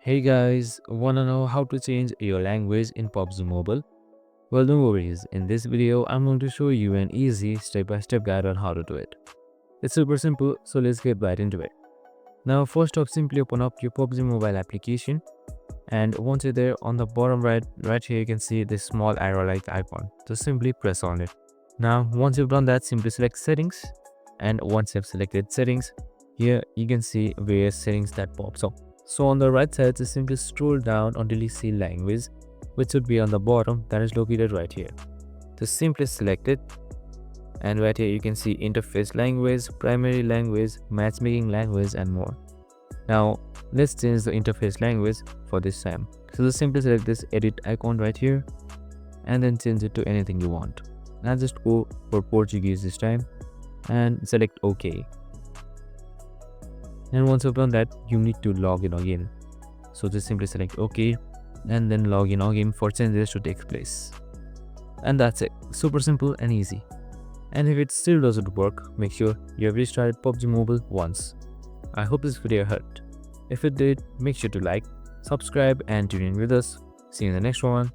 Hey guys, wanna know how to change your language in PUBG Mobile? Well, no worries. In this video, I'm going to show you an easy step-by-step guide on how to do it. It's super simple, so let's get right into it. Now, first off, simply open up your PUBG Mobile application, and once you're there, on the bottom right here, you can see this small arrow-like icon. Just simply press on it. Now, once you've done that, simply select Settings, and once you've selected Settings, here you can see various settings that pops up. So on the right side, just simply scroll down until you see language, which should be on the bottom, that is located right here. Just simply select it, and right here you can see interface language, primary language, matchmaking language, and more. Now let's change the interface language for this time. So just simply select this edit icon right here and then change it to anything you want. Now just go for Portuguese this time and select OK. And once you've done that, you need to log in again. So just simply select OK and then log in again for changes to take place. And that's it. Super simple and easy. And if it still doesn't work, make sure you have restarted PUBG Mobile once. I hope this video helped. If it did, make sure to like, subscribe and tune in with us. See you in the next one.